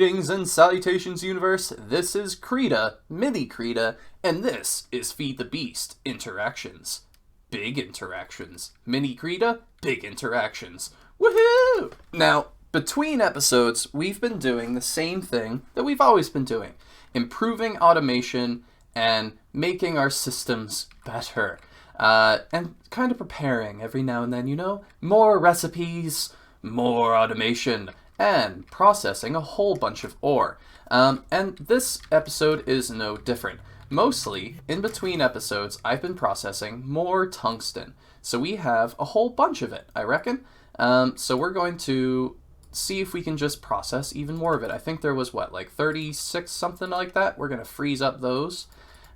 Greetings and salutations, universe. This is Creeta, Mini Creeta, and this is Feed the Beast Interactions. Big interactions. Mini Creeta, big interactions. Woohoo! Now, between episodes, we've been doing the same thing that we've always been doing. Improving automation and making our systems better. And kind of preparing every now and then, you know? More recipes, more automation, and processing a whole bunch of ore. And this episode is no different. Mostly, in between episodes, I've been processing more tungsten. So we have a whole bunch of it, I reckon. So we're going to see if we can just process even more of it. I think there was, what, like 36, something like that? We're going to freeze up those.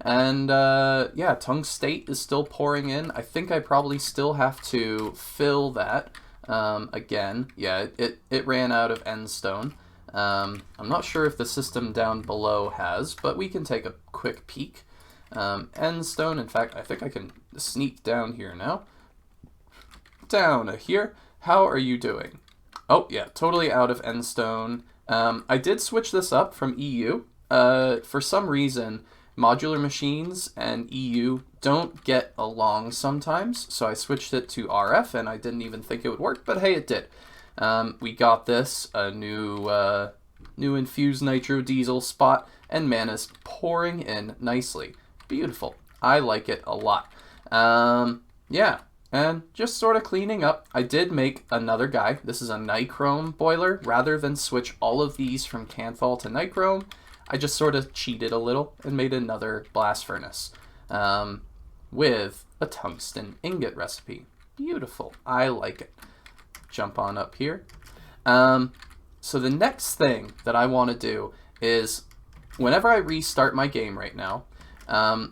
And, yeah, tungstate is still pouring in. I think I probably still have to fill that. Again, yeah, it ran out of end stone. I'm not sure if the system down below has, but we can take a quick peek. End stone, in fact, I think I can sneak down here now. Down here. How are you doing? Oh, yeah, totally out of end stone. I did switch this up from EU. For some reason, modular machines and EU don't get along sometimes, so I switched it to RF, and I didn't even think it would work, but hey, it did. We got this, a new infused nitro diesel spot, and man, is pouring in nicely. Beautiful. I like it a lot. Yeah, and just sort of cleaning up. I did make another guy. This is a nichrome boiler. Rather than switch all of these from Canthal to nichrome, I just sort of cheated a little and made another blast furnace with a tungsten ingot recipe. Beautiful. I like it. Jump on up here. So the next thing that I want to do is, whenever I restart my game right now,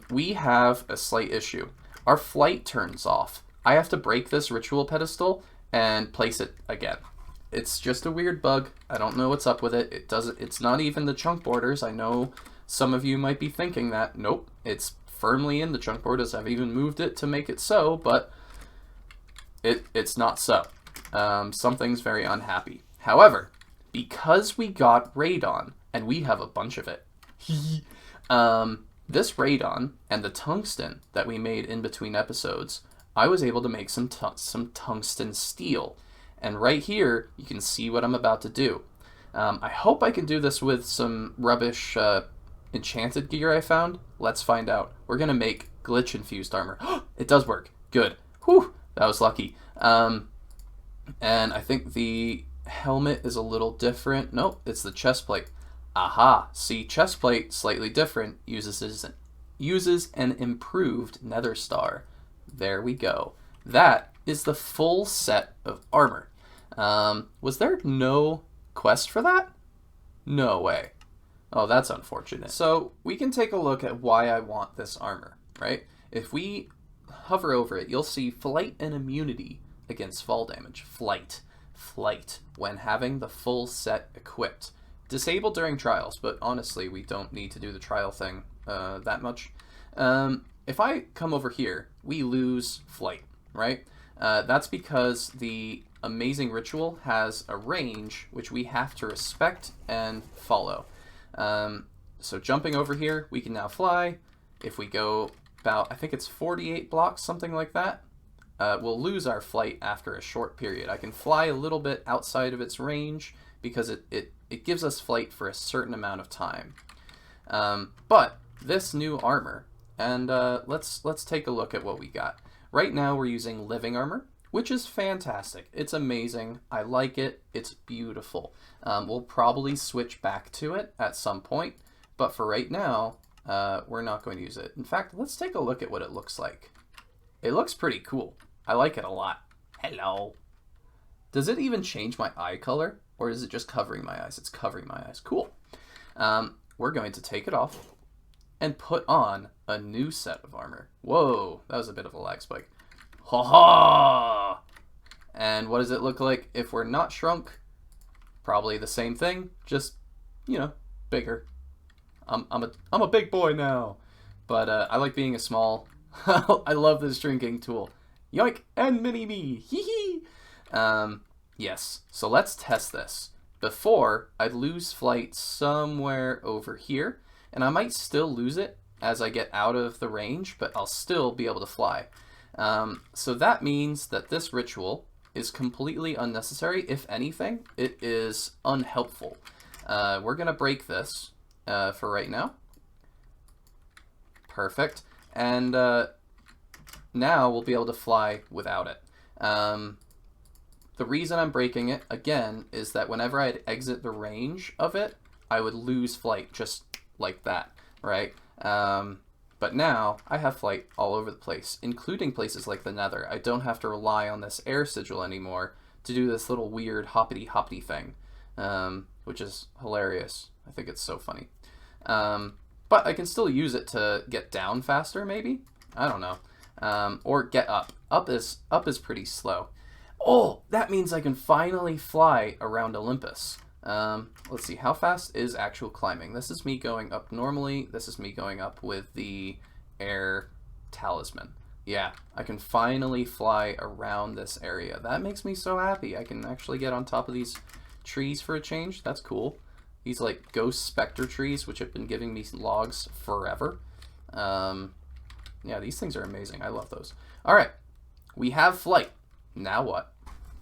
we have a slight issue. Our flight turns off. I have to break this ritual pedestal and place it again. It's just a weird bug. I don't know what's up with it. It's not even the chunk borders. I know some of you might be thinking that. Nope, it's firmly in the chunk borders. I've even moved it to make it so, but it's not so. Something's very unhappy. However, because we got radon, and we have a bunch of it, this radon and the tungsten that we made in between episodes, I was able to make some tungsten steel. And right here, you can see what I'm about to do. I hope I can do this with some rubbish enchanted gear I found. Let's find out. We're going to make glitch-infused armor. It does work. Good. Whew, that was lucky. And I think the helmet is a little different. Nope, it's the chest plate. Aha, see, chest plate, slightly different, uses an improved nether star. There we go. That is the full set of armor. Was there no quest for that? No way. Oh, that's unfortunate. So we can take a look at why I want this armor, right? If we hover over it, you'll see flight and immunity against fall damage. Flight, when having the full set equipped. Disabled during trials, but honestly, we don't need to do the trial thing that much. If I come over here, we lose flight, right? That's because the amazing ritual has a range which we have to respect and follow. So jumping over here, we can now fly. If we go about, I think it's 48 blocks, something like that, we'll lose our flight after a short period. I can fly a little bit outside of its range because it gives us flight for a certain amount of time. But this new armor, and let's take a look at what we got. Right now we're using living armor, which is fantastic. It's amazing. I like it. It's beautiful. We'll probably switch back to it at some point, but for right now, we're not going to use it. In fact, let's take a look at what it looks like. It looks pretty cool. I like it a lot. Hello. Does it even change my eye color, or is it just covering my eyes? It's covering my eyes. Cool. We're going to take it off and put on a new set of armor. Whoa, that was a bit of a lag spike. Ha ha! And what does it look like if we're not shrunk? Probably the same thing, just, you know, bigger. I'm a big boy now, but I like being a small. I love this drinking tool. Yoink and mini me. Hee hee. Yes. So let's test this. Before, I'd lose flight somewhere over here, and I might still lose it as I get out of the range, but I'll still be able to fly. So that means that this ritual is completely unnecessary. If anything, it is unhelpful. We're going to break this for right now. Perfect. And now we'll be able to fly without it. The reason I'm breaking it, again, is that whenever I'd exit the range of it, I would lose flight just like that, right? But now I have flight all over the place, including places like the Nether. I don't have to rely on this air sigil anymore to do this little weird hoppity-hoppity thing, which is hilarious. I think it's so funny. But I can still use it to get down faster, maybe? I don't know. Or get up. Up is pretty slow. Oh, that means I can finally fly around Olympus. Let's see, how fast is actual climbing? This is me going up normally. This is me going up with the air talisman. Yeah, I can finally fly around this area. That makes me so happy. I can actually get on top of these trees for a change. That's cool. These like ghost specter trees, which have been giving me logs forever. Yeah, these things are amazing. I love those. All right, we have flight. Now what?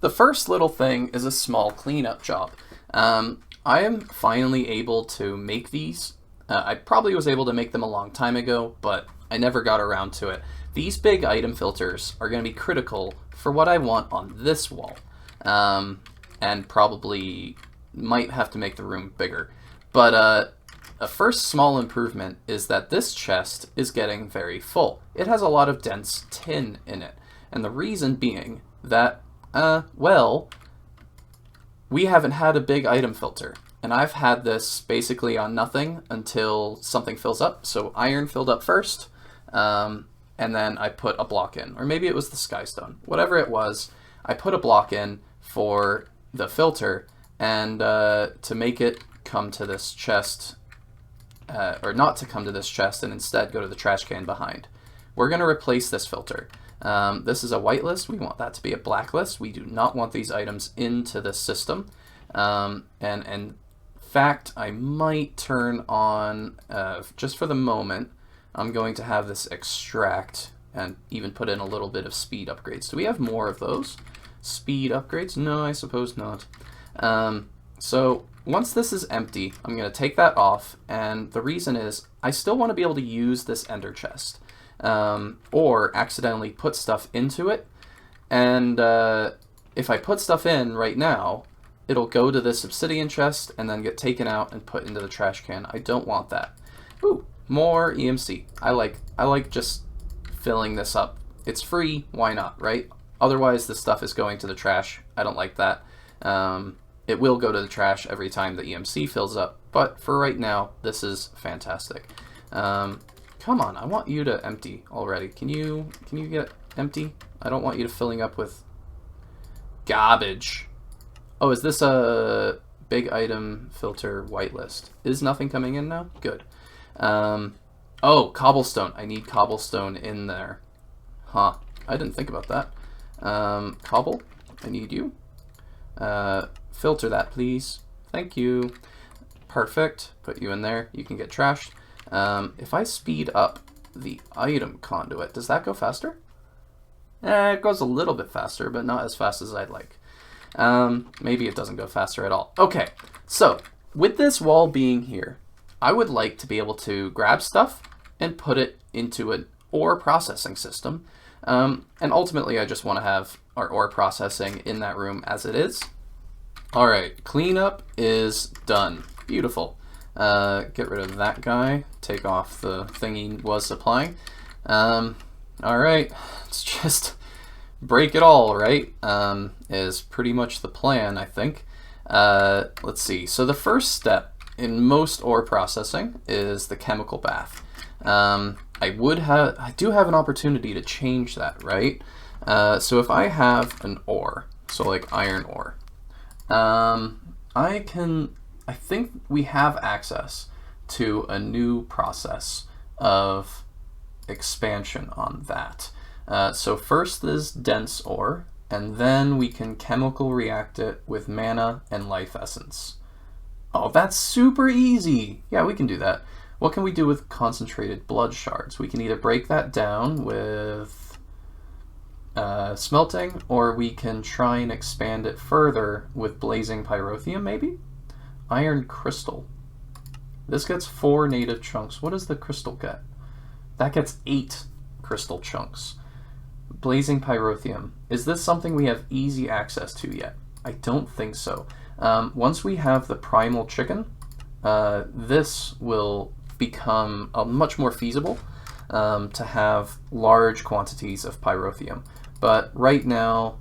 The first little thing is a small cleanup job. I am finally able to make these. I probably was able to make them a long time ago, but I never got around to it. These big item filters are going to be critical for what I want on this wall, and probably might have to make the room bigger. But a first small improvement is that this chest is getting very full. It has a lot of dense tin in it, and the reason being that, well, we haven't had a big item filter, and I've had this basically on nothing until something fills up. So iron filled up first, and then I put a block in, or maybe it was the skystone. Whatever it was, I put a block in for the filter, and to make it come to this chest, or not to come to this chest, and instead go to the trash can behind. We're going to replace this filter. This is a whitelist. We want that to be a blacklist. We do not want these items into this system. And in fact, I might turn on, just for the moment, I'm going to have this extract and even put in a little bit of speed upgrades. Do we have more of those? Speed upgrades? No, I suppose not. So once this is empty, I'm going to take that off. And the reason is I still want to be able to use this ender chest. Or accidentally put stuff into it, and if I put stuff in right now, it'll go to this obsidian chest and then get taken out and put into the trash can. I don't want that. Ooh, more EMC. I like just filling this up. It's free, why not, right? Otherwise, this stuff is going to the trash. I don't like that. It will go to the trash every time the EMC fills up, but for right now, this is fantastic. Come on, I want you to empty already. Can you get empty? I don't want you to filling up with garbage. Oh, is this a big item filter whitelist? Is nothing coming in now? Good. Oh, cobblestone. I need cobblestone in there. Huh. I didn't think about that. Cobble, I need you. Filter that, please. Thank you. Perfect. Put you in there. You can get trashed. If I speed up the item conduit, does that go faster? It goes a little bit faster, but not as fast as I'd like. Maybe it doesn't go faster at all. Okay, so with this wall being here, I would like to be able to grab stuff and put it into an ore processing system. And ultimately, I just want to have our ore processing in that room as it is. All right, cleanup is done. Beautiful. Get rid of that guy, take off the thing he was supplying. All right, let's just break it all, right? Is pretty much the plan, I think. Let's see, so the first step in most ore processing is the chemical bath. I do have an opportunity to change that, right? So if I have an ore, so like iron ore, I think we have access to a new process of expansion on that. So first is dense ore, and then we can chemical react it with mana and life essence. Oh, that's super easy. Yeah, we can do that. What can we do with concentrated blood shards? We can either break that down with smelting, or we can try and expand it further with blazing pyrotheum, maybe? Iron crystal. This gets 4 native chunks. What does the crystal get? That gets 8 crystal chunks. Blazing pyrotheum. Is this something we have easy access to yet? I don't think so. Once we have the primal chicken, this will become much more feasible to have large quantities of pyrotheum. But right now,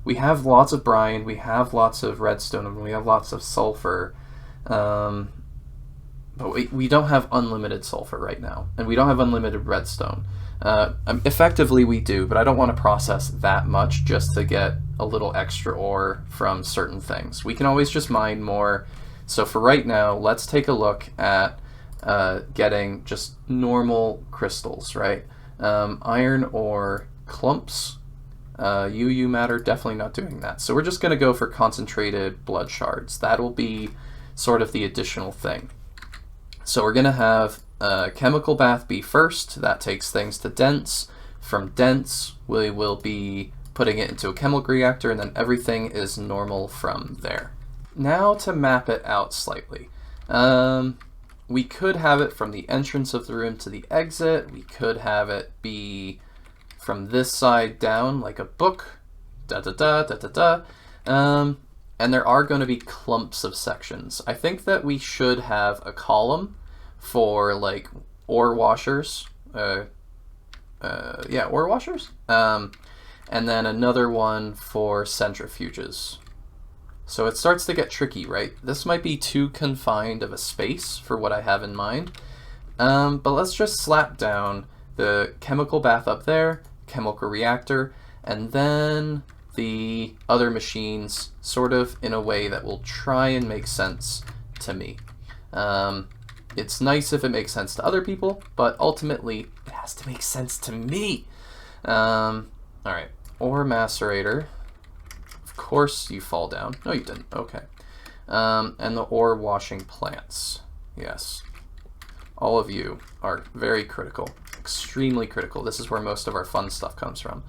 we have lots of brine, we have lots of redstone, and we have lots of sulfur. But we don't have unlimited sulfur right now, and we don't have unlimited redstone. Effectively we do, but I don't want to process that much just to get a little extra ore from certain things. We can always just mine more. So for right now, let's take a look at getting just normal crystals, right? Iron ore clumps, UU matter, definitely not doing that. So we're just going to go for concentrated blood shards. That'll be sort of the additional thing. So we're going to have chemical bath be first. That takes things to dense. From dense, we will be putting it into a chemical reactor, and then everything is normal from there. Now to map it out slightly. We could have it from the entrance of the room to the exit. We could have it be from this side down like a book. And there are going to be clumps of sections. I think that we should have a column for like ore washers. Ore washers. And then another one for centrifuges. So it starts to get tricky, right? This might be too confined of a space for what I have in mind. But let's just slap down the chemical bath up there, chemical reactor, and then the other machines sort of in a way that will try and make sense to me. It's nice if it makes sense to other people, but ultimately it has to make sense to me. All right, ore macerator. Of course you fall down. No, you didn't. Okay. And the ore washing plants. Yes. All of you are very critical, extremely critical. This is where most of our fun stuff comes from.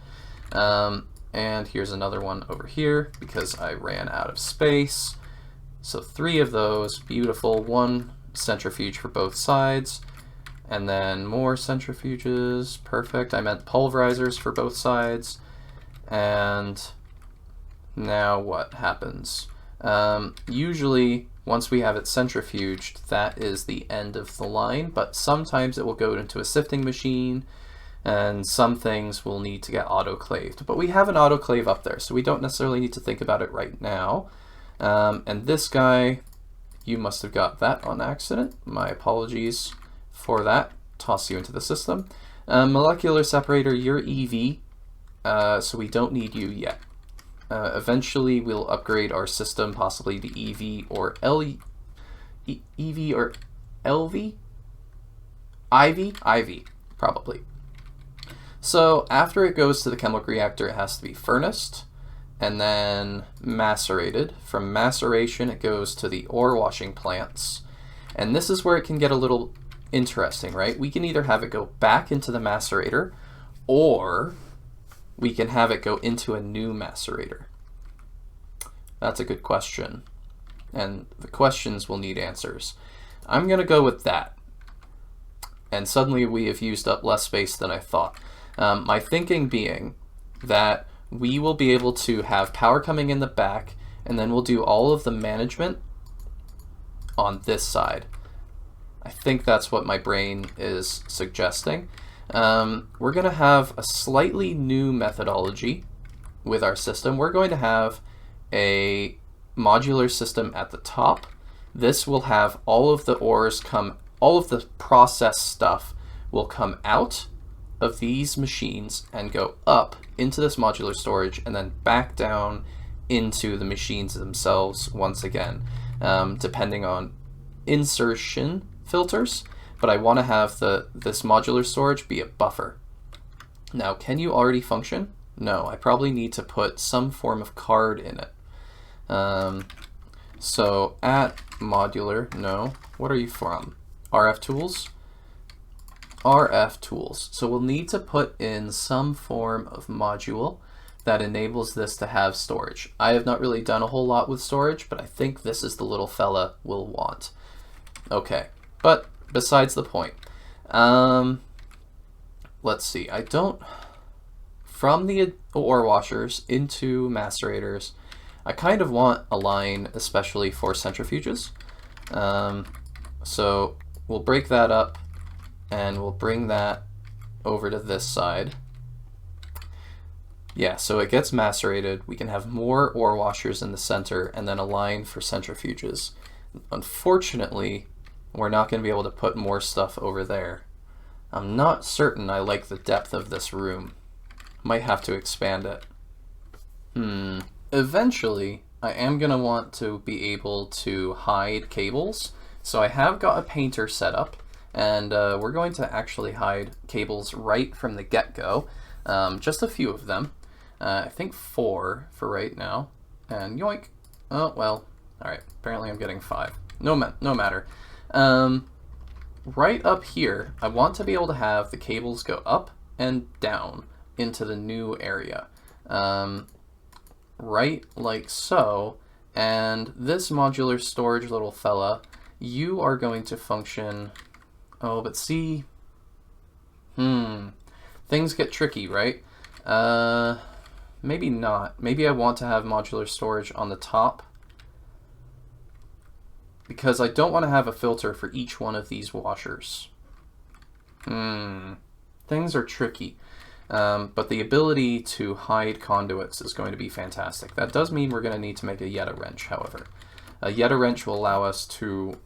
And here's another one over here because I ran out of space. So 3 of those, beautiful. 1 centrifuge for both sides. And then more centrifuges, perfect. I meant pulverizers for both sides. And now what happens? Usually, once we have it centrifuged, that is the end of the line, but sometimes it will go into a sifting machine, and some things will need to get autoclaved. But we have an autoclave up there, so we don't necessarily need to think about it right now. And this guy, you must have got that on accident. My apologies for that. Toss you into the system. Molecular separator, you're EV, so we don't need you yet. Eventually we'll upgrade our system, possibly to EV or EV or LV? IV, probably. So after it goes to the chemical reactor, it has to be furnaced and then macerated. From maceration, it goes to the ore washing plants. And this is where it can get a little interesting, right? We can either have it go back into the macerator, or we can have it go into a new macerator. That's a good question. And the questions will need answers. I'm going to go with that. And suddenly we have used up less space than I thought. My thinking being that we will be able to have power coming in the back, and then we'll do all of the management on this side. I think that's what my brain is suggesting. We're going to have a slightly new methodology with our system. We're going to have a modular system at the top. This will have all of the ores all of the process stuff will come out of these machines and go up into this modular storage and then back down into the machines themselves once again, depending on insertion filters. But I want to have this modular storage be a buffer. Now, can you already function? No, I probably need to put some form of card in it. So at modular, no. What are you from? RF tools? RF tools. So we'll need to put in some form of module that enables this to have storage. I have not really done a whole lot with storage, but I think this is the little fella we'll want. Okay, but besides the point. Let's see, from the ore washers into macerators, I kind of want a line especially for centrifuges. So we'll break that up and we'll bring that over to this side. Yeah, so it gets macerated. We can have more ore washers in the center and then a line for centrifuges. Unfortunately, we're not going to be able to put more stuff over there. I'm not certain I like the depth of this room. Might have to expand it. Eventually, I am going to want to be able to hide cables. So I have got a painter set up, and we're going to actually hide cables right from the get-go. Just a few of them. I think 4 for right now. And yoink. Oh, well. Alright, apparently I'm getting 5. No matter. Right up here, I want to be able to have the cables go up and down into the new area. Right like so. And this modular storage little fella, you are going to function... Oh, but see... Things get tricky, right? Maybe not. Maybe I want to have modular storage on the top, because I don't want to have a filter for each one of these washers. Things are tricky. But the ability to hide conduits is going to be fantastic. That does mean we're going to need to make a Yeta wrench, however. A Yeta wrench will allow us to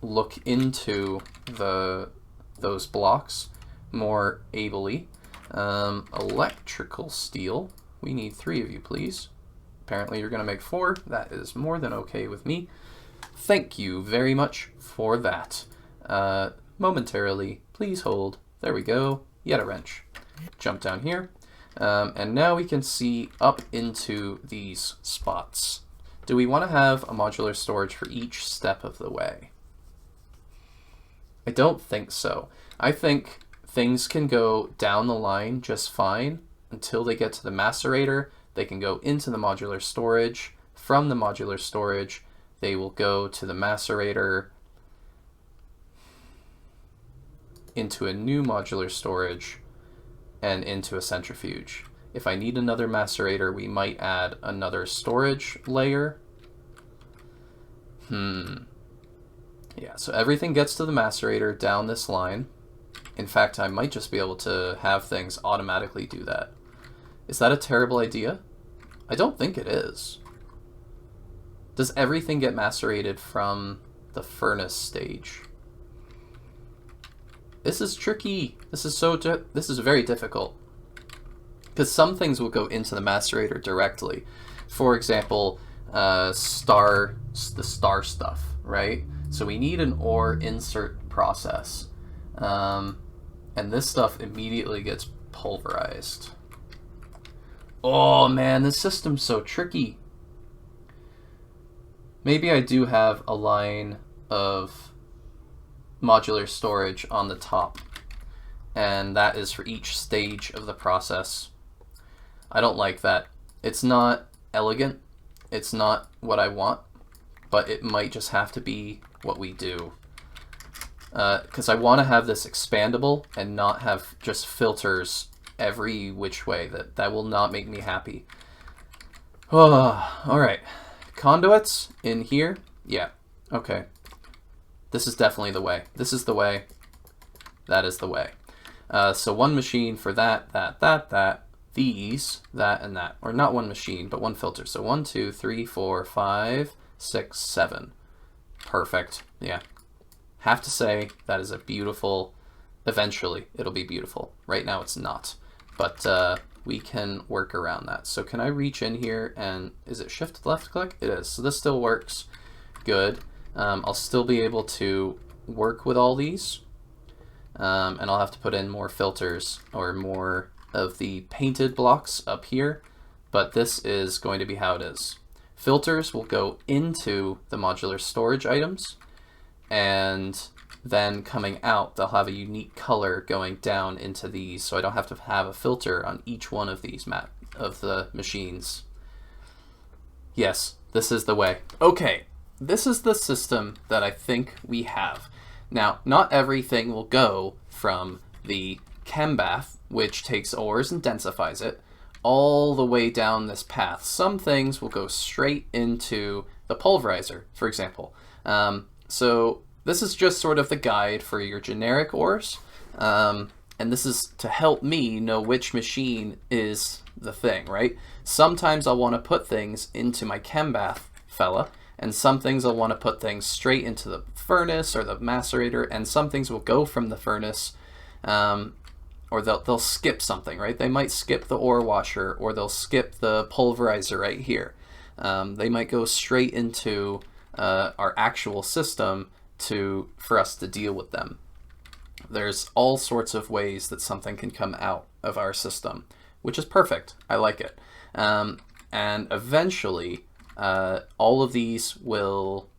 look into those blocks more ably. Electrical steel. We need 3 of you, please. Apparently you're going to make 4. That is more than okay with me. Thank you very much for that. Momentarily, please hold. There we go. Yeta wrench. Jump down here. And now we can see up into these spots. Do we want to have a modular storage for each step of the way? I don't think so. I think things can go down the line just fine until they get to the macerator. They can go into the modular storage. From the modular storage, they will go to the macerator, into a new modular storage, and into a centrifuge. If I need another macerator, we might add another storage layer. Yeah, so everything gets to the macerator down this line. In fact, I might just be able to have things automatically do that. Is that a terrible idea? I don't think it is. Does everything get macerated from the furnace stage? This is tricky. This is very difficult. Because some things will go into the macerator directly. For example, the star stuff, right? So we need an ore insert process. And this stuff immediately gets pulverized. Oh man, this system's so tricky. Maybe I do have a line of modular storage on the top, and that is for each stage of the process. I don't like that. It's not elegant. It's not what I want, but it might just have to be what we do. Because I want to have this expandable and not have just filters every which way. That will not make me happy. Oh, alright. Conduits in here? Yeah. Okay. This is definitely the way. This is the way. That is the way. So one machine for that, these, that, and that. Or not one machine, but one filter. So 1, 2, 3, 4, 5, 6, 7. Perfect. Yeah. Have to say, that is a beautiful... Eventually, it'll be beautiful. Right now, it's not. But we can work around that. So can I reach in here and... Is it shift left click? It is. So this still works. Good. I'll still be able to work with all these. And I'll have to put in more filters or more of the painted blocks up here, but this is going to be how it is. Filters will go into the modular storage items, and then coming out, they'll have a unique color going down into these, so I don't have to have a filter on each one of these of the machines. Yes, this is the way. Okay, this is the system that I think we have. Now, not everything will go from the chem bath, which takes ores and densifies it, all the way down this path. Some things will go straight into the pulverizer, for example. So this is just sort of the guide for your generic ores, and this is to help me know which machine is the thing, right? Sometimes I'll want to put things into my chem bath fella, and some things I'll want to put things straight into the furnace or the macerator, and some things will go from the furnace, or they'll skip something, right? They might skip the ore washer, or they'll skip the pulverizer right here. They might go straight into our actual system for us to deal with them. There's all sorts of ways that something can come out of our system, which is perfect. I like it. And eventually, all of these will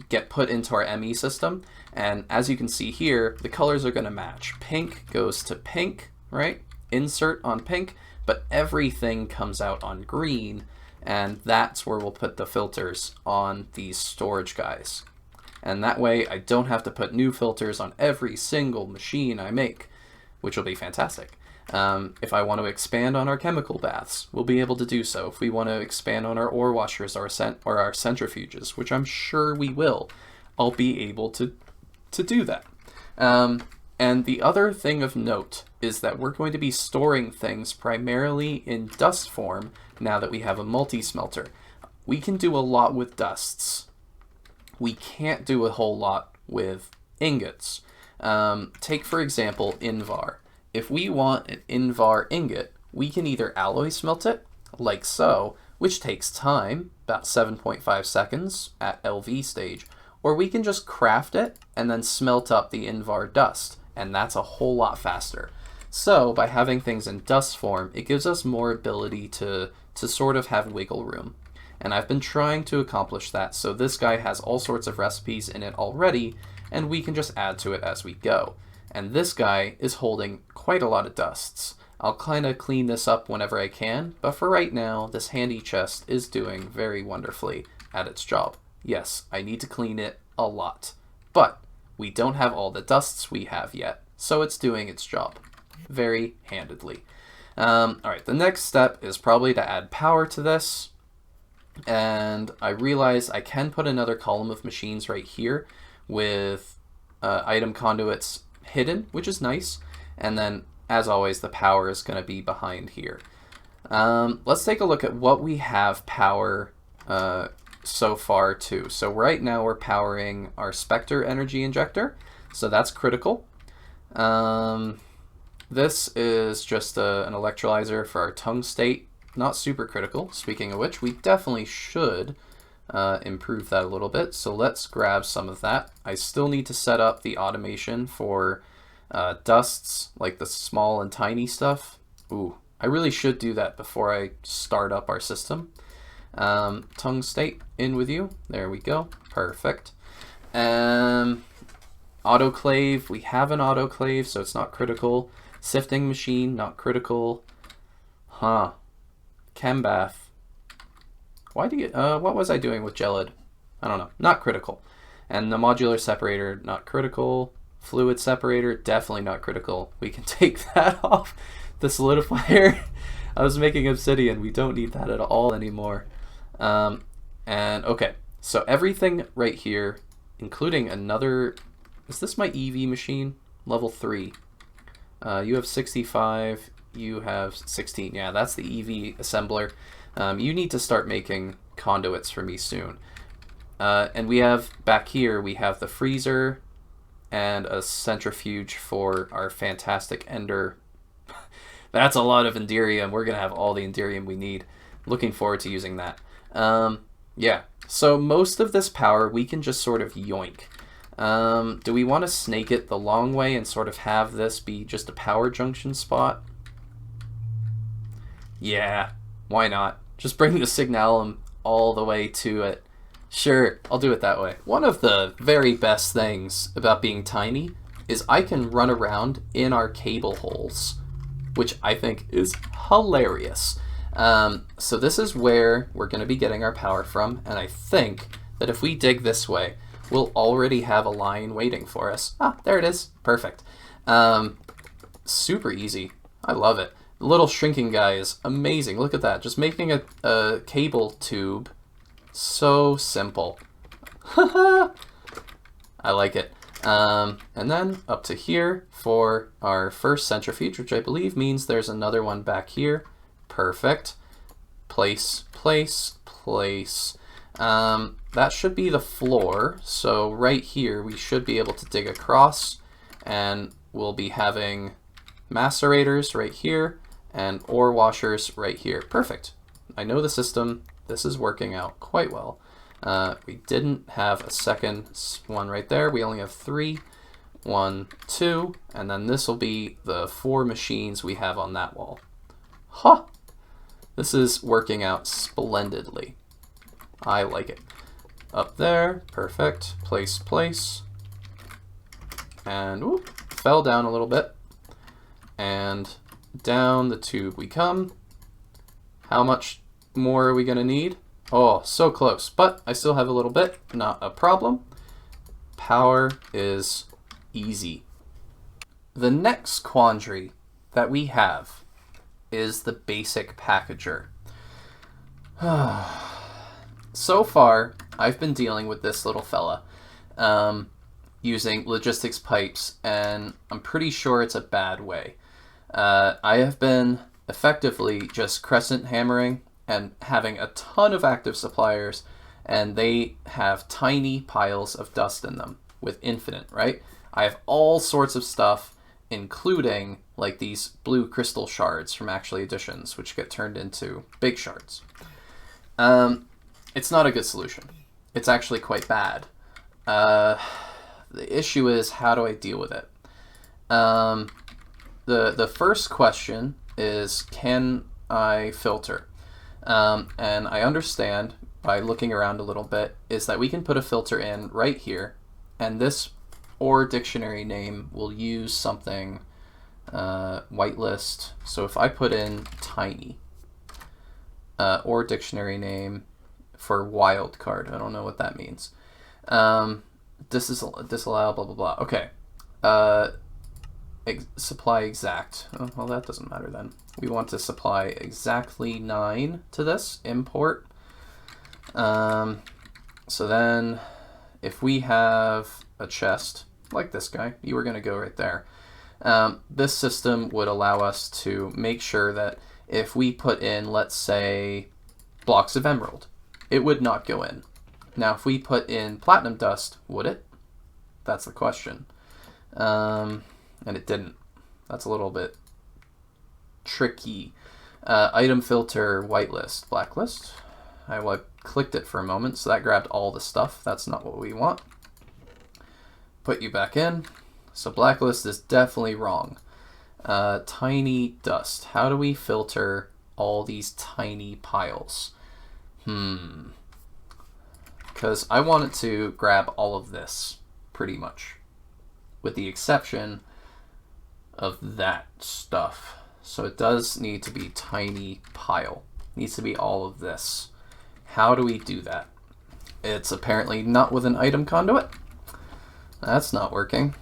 get put into our ME system. And as you can see here, the colors are going to match. Pink goes to pink, right? Insert on pink, but everything comes out on green, and that's where we'll put the filters on these storage guys. And that way I don't have to put new filters on every single machine I make, which will be fantastic. If I want to expand on our chemical baths, we'll be able to do so. If we want to expand on our ore washers or our centrifuges, which I'm sure we will, I'll be able to do that. And the other thing of note is that we're going to be storing things primarily in dust form now that we have a multi-smelter. We can do a lot with dusts. We can't do a whole lot with ingots. Take, for example, Invar. If we want an Invar ingot, we can either alloy smelt it, like so, which takes time, about 7.5 seconds at LV stage, or we can just craft it and then smelt up the Invar dust, and that's a whole lot faster. So by having things in dust form, it gives us more ability to sort of have wiggle room. And I've been trying to accomplish that, so this guy has all sorts of recipes in it already, and we can just add to it as we go. And this guy is holding quite a lot of dusts. I'll kind of clean this up whenever I can, but for right now, this handy chest is doing very wonderfully at its job. Yes, I need to clean it a lot, but we don't have all the dusts we have yet, so it's doing its job very handedly. Alright, the next step is probably to add power to this, and I realize I can put another column of machines right here with item conduits hidden, which is nice, and then as always the power is going to be behind here. Let's take a look at what we have power so far to. So right now we're powering our Spectre energy injector, so that's critical. This is just an electrolyzer for our tungstate, not super critical. Speaking of which, we definitely should improve that a little bit, so let's grab some of that. I still need to set up the automation for dusts, like the small and tiny stuff. Ooh, I really should do that before I start up our system. Tungstate, in with you. There we go. Perfect. Autoclave, we have an autoclave, so it's not critical. Sifting machine, not critical. Huh. Chem bath. Why do you, what was I doing with gelid? I don't know. Not critical. And the modular separator, not critical. Fluid separator, definitely not critical. We can take that off. The solidifier, I was making obsidian. We don't need that at all anymore. And okay, so everything right here, including another, is this my EV machine? Level 3. You have 65, you have 16. Yeah, that's the EV assembler. You need to start making conduits for me soon. And we have, back here, we have the freezer and a centrifuge for our fantastic ender. That's a lot of Enderium. We're going to have all the Enderium we need. Looking forward to using that. Yeah, so most of this power we can just sort of yoink. Do we want to snake it the long way and sort of have this be just a power junction spot? Yeah, why not? Just bring the signalum all the way to it. Sure, I'll do it that way. One of the very best things about being tiny is I can run around in our cable holes, which I think is hilarious. So this is where we're going to be getting our power from, and I think that if we dig this way, we'll already have a line waiting for us. Ah, there it is. Perfect. Super easy. I love it. The little shrinking guy is amazing. Look at that. Just making a cable tube. So simple. I like it. And then up to here for our first centrifuge, which I believe means there's another one back here. Perfect. Place, place, place. That should be the floor. So right here, we should be able to dig across, and we'll be having macerators right here and ore washers right here. Perfect. I know the system. This is working out quite well. We didn't have a second one right there. We only have 3. 1, 2, and then this will be the 4 machines we have on that wall. Huh! This is working out splendidly. I like it. Up there, perfect. Place, place. And whoop, fell down a little bit. And down the tube we come. How much more are we going to need? Oh, so close. But I still have a little bit. Not a problem. Power is easy. The next quandary that we have is the basic packager. So far, I've been dealing with this little fella using logistics pipes, and I'm pretty sure it's a bad way. I have been effectively just crescent hammering and having a ton of active suppliers, and they have tiny piles of dust in them with infinite, right? I have all sorts of stuff, including like these blue crystal shards from Actually Additions, which get turned into big shards. It's not a good solution. It's actually quite bad. The issue is, how do I deal with it? The first question is, can I filter? And I understand by looking around a little bit is that we can put a filter in right here, and this ore dictionary name will use something whitelist. So if I put in tiny ore dictionary name for wildcard, I don't know what that means. Disallow blah blah blah. Okay. Supply exact. Oh, well, that doesn't matter then. We want to supply exactly 9 to this import. So then if we have a chest like this guy, you were going to go right there. This system would allow us to make sure that if we put in, let's say, blocks of emerald, it would not go in. Now, if we put in platinum dust, would it? That's the question. And it didn't. That's a little bit tricky. Item filter, whitelist, blacklist. I clicked it for a moment, so that grabbed all the stuff. That's not what we want. Put you back in. So blacklist is definitely wrong. Tiny dust. How do we filter all these tiny piles? Because I wanted to grab all of this, pretty much, with the exception of that stuff. So it does need to be tiny pile. It needs to be all of this. How do we do that? It's apparently not with an item conduit. That's not working.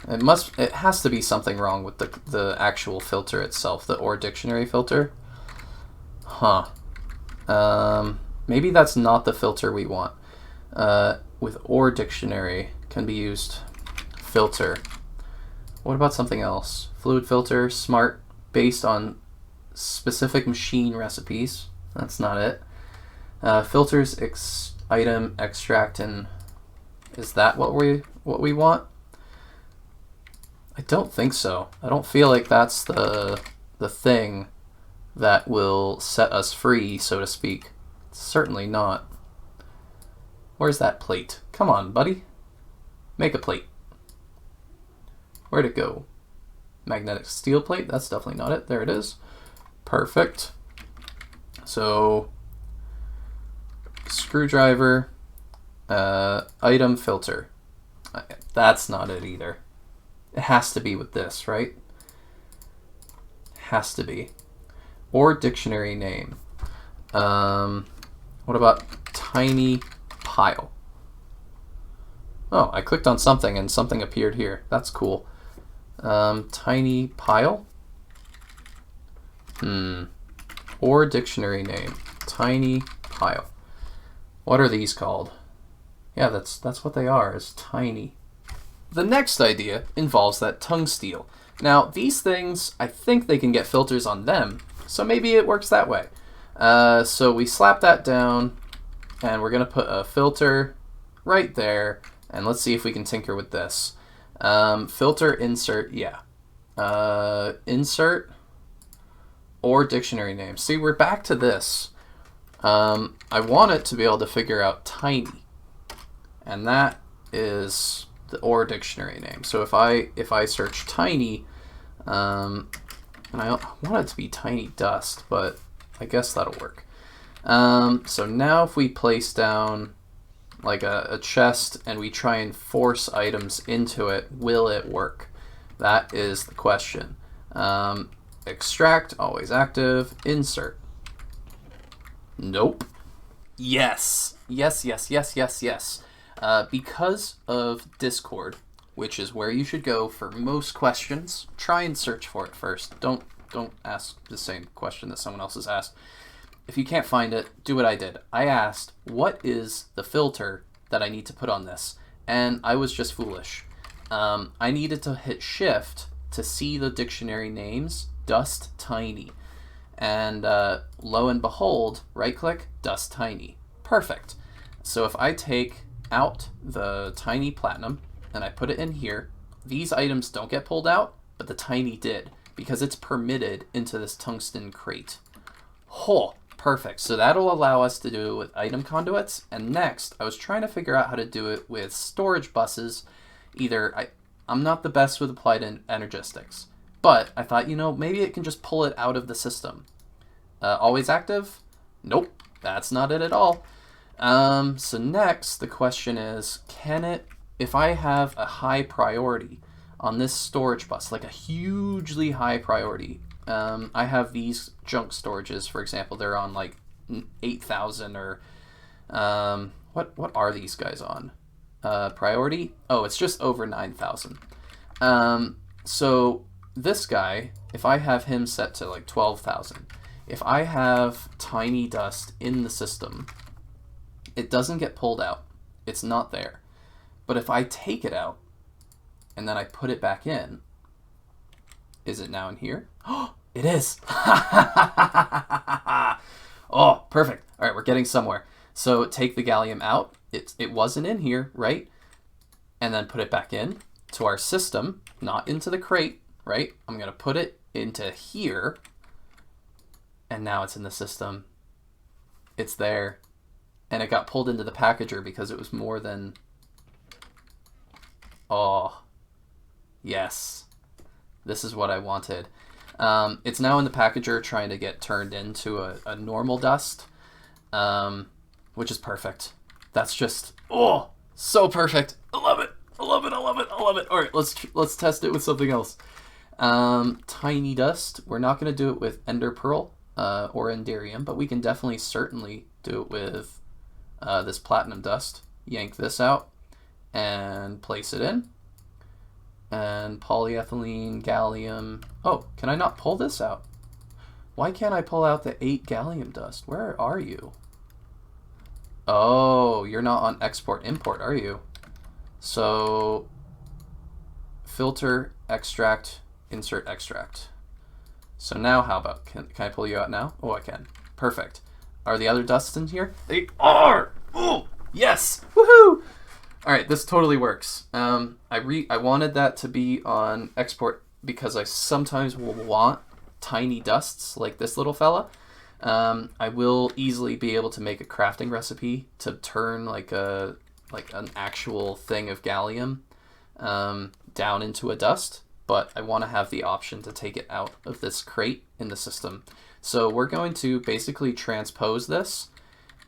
It has to be something wrong with the actual filter itself, the ore dictionary filter. Huh. Maybe that's not the filter we want. With ore dictionary can be used filter. What about something else? Fluid filter, smart, based on specific machine recipes. That's not it. Filters, item, extract, and is that what we want? I don't think so. I don't feel like that's the thing that will set us free, so to speak. It's certainly not. Where's that plate? Come on, buddy. Make a plate. Where'd it go? Magnetic steel plate. That's definitely not it. There it is. Perfect. So screwdriver, item filter. That's not it either. It has to be with this, right? Has to be. Or dictionary name. What about tiny pile? Oh, I clicked on something and something appeared here. That's cool. Tiny pile? Or dictionary name. Tiny pile. What are these called? Yeah, that's what they are, is tiny. The next idea involves that tungsten steel. Now, these things, I think they can get filters on them, so maybe it works that way. So we slap that down, and we're going to put a filter right there, and let's see if we can tinker with this. Filter, insert, yeah. Insert or dictionary name. See, we're back to this. I want it to be able to figure out tiny, and that is the or dictionary name. So if I search tiny, and I want it to be tiny dust, but I guess that'll work. So now if we place down like a chest and we try and force items into it, will it work? That is the question. Extract, always active. Insert. Nope. Yes. Yes, yes, yes, yes, yes. Because of Discord, which is where you should go for most questions, try and search for it first. Don't ask the same question that someone else has asked. If you can't find it, do what I did. I asked, what is the filter that I need to put on this? And I was just foolish. I needed to hit shift to see the dictionary names, dust tiny. And lo and behold, right click, dust tiny. Perfect. So if I take out the tiny platinum and I put it in here, these items don't get pulled out, but the tiny did, because it's permitted into this tungsten crate. Oh, perfect. So that'll allow us to do it with item conduits. And next, I was trying to figure out how to do it with storage buses. I'm not the best with applied energistics, but I thought, maybe it can just pull it out of the system. Always active? Nope, that's not it at all. So next, the question is, can it, if I have a high priority on this storage bus, like a hugely high priority, I have these junk storages, for example, they're on like 8,000 or, what are these guys on? Priority? Oh, it's just over 9,000. So this guy, if I have him set to like 12,000, if I have tiny dust in the system, it doesn't get pulled out. It's not there. But if I take it out and then I put it back in, is it now in here? Oh, it is. Oh, perfect. All right, we're getting somewhere. So take the gallium out. It wasn't in here, right? And then put it back in to our system, not into the crate, right? I'm going to put it into here. And now it's in the system. It's there. And it got pulled into the packager because it was more than... Oh, yes. This is what I wanted. It's now in the packager trying to get turned into a normal dust, which is perfect. That's just, oh, so perfect. I love it. I love it. I love it. I love it. All right, let's test it with something else. Tiny dust. We're not going to do it with ender pearl or enderium, but we can certainly do it with this platinum dust. Yank this out and place it in. And polyethylene, gallium. Oh, can I not pull this out? Why can't I pull out the 8 gallium dust? Where are you? Oh, you're not on export import, are you? So filter, extract, insert, extract. So now how about, can I pull you out now? Oh, I can. Perfect. Are the other dusts in here? They are! Oh, yes! Woohoo! All right, this totally works. I wanted that to be on export because I sometimes will want tiny dusts like this little fella. I will easily be able to make a crafting recipe to turn like an actual thing of gallium down into a dust, but I want to have the option to take it out of this crate in the system. So we're going to basically transpose this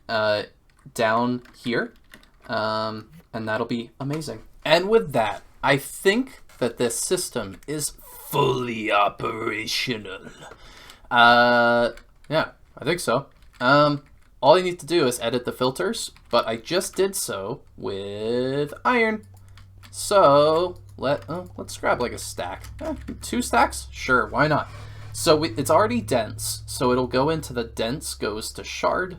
down here, and that'll be amazing. And with that, I think that this system is fully operational. Yeah, I think so. All I need to do is edit the filters, but I just did so with iron. So let's grab like a stack. 2 stacks? Sure, why not? So it's already dense, so it'll go into the dense goes to shard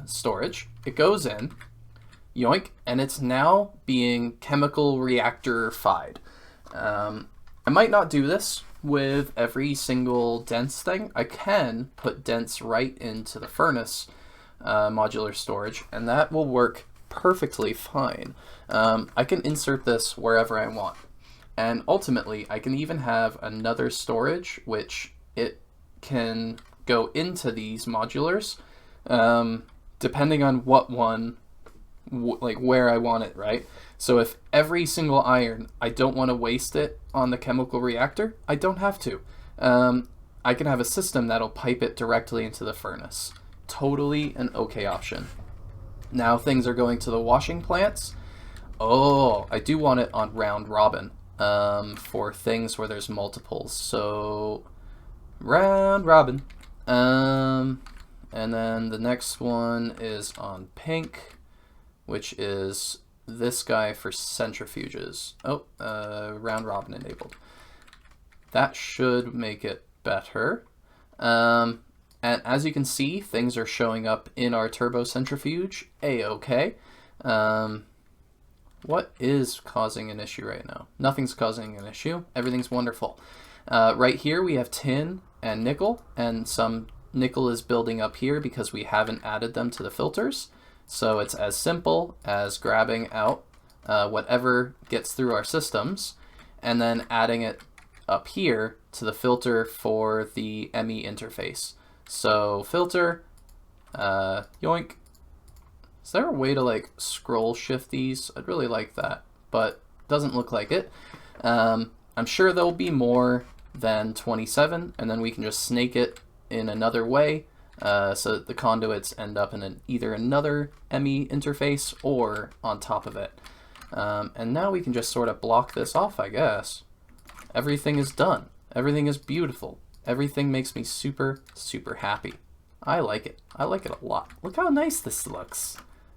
storage. It goes in, yoink, and it's now being chemical reactor-fied. I might not do this with every single dense thing. I can put dense right into the furnace modular storage, and that will work perfectly fine. I can insert this wherever I want. And ultimately, I can even have another storage, which it can go into these modulars, depending on what one, like where I want it, right? So if every single iron, I don't want to waste it on the chemical reactor, I don't have to. I can have a system that'll pipe it directly into the furnace. Totally an okay option. Now things are going to the washing plants. Oh, I do want it on round robin for things where there's multiples. So round robin. And then the next one is on pink, which is this guy for centrifuges. Oh, round robin enabled. That should make it better. And as you can see, things are showing up in our turbo centrifuge. A-okay. What is causing an issue right now? Nothing's causing an issue. Everything's wonderful. Right here we have tin and nickel, and some nickel is building up here because we haven't added them to the filters. So it's as simple as grabbing out whatever gets through our systems and then adding it up here to the filter for the ME interface. So filter, yoink. Is there a way to like scroll shift these? I'd really like that, but doesn't look like it. I'm sure there'll be more than 27, and then we can just snake it in another way so that the conduits end up in either another ME interface or on top of it. And now we can just sort of block this off, I guess. Everything is done. Everything is beautiful. Everything makes me super, super happy. I like it. I like it a lot. Look how nice this looks.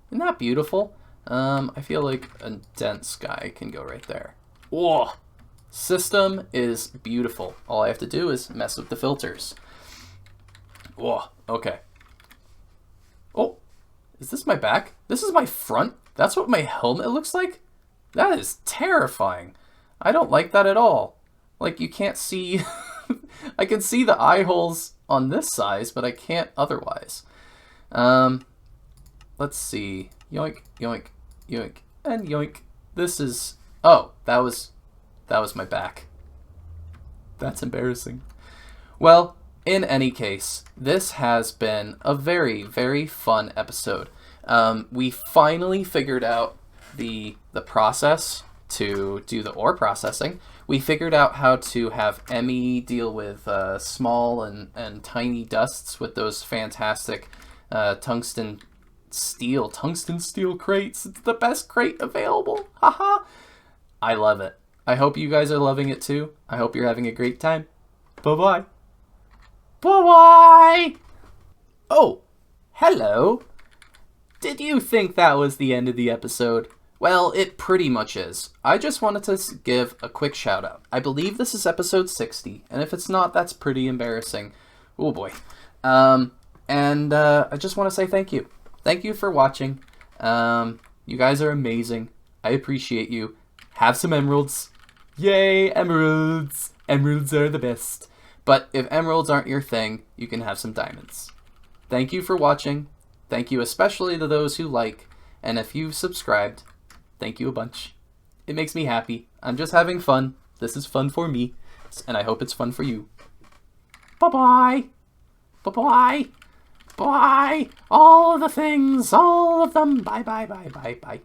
Isn't that beautiful? I feel like a dense guy can go right there. Whoa! System is beautiful. All I have to do is mess with the filters. Whoa, okay. Oh, is this my back? This is my front? That's what my helmet looks like? That is terrifying. I don't like that at all. Like, you can't see... I can see the eye holes on this size, but I can't otherwise. Let's see. Yoink, yoink, yoink, and yoink. This is... Oh, that was my back. That's embarrassing. Well, in any case, this has been a very, very fun episode. We finally figured out the process to do the ore processing. We figured out how to have ME deal with small and tiny dusts with those fantastic tungsten steel crates. It's the best crate available. Haha. I love it. I hope you guys are loving it too. I hope you're having a great time. Bye-bye. Bye-bye. Oh, hello. Did you think that was the end of the episode? Well, it pretty much is. I just wanted to give a quick shout out. I believe this is episode 60, and if it's not, that's pretty embarrassing. Oh boy. I just want to say thank you. Thank you for watching. You guys are amazing. I appreciate you. Have some emeralds. Yay, emeralds. Emeralds are the best. But if emeralds aren't your thing, you can have some diamonds. Thank you for watching. Thank you especially to those who like. And if you've subscribed, thank you a bunch. It makes me happy. I'm just having fun. This is fun for me. And I hope it's fun for you. Bye-bye. Bye-bye. Bye. All the things. All of them. Bye-bye. Bye-bye. Bye.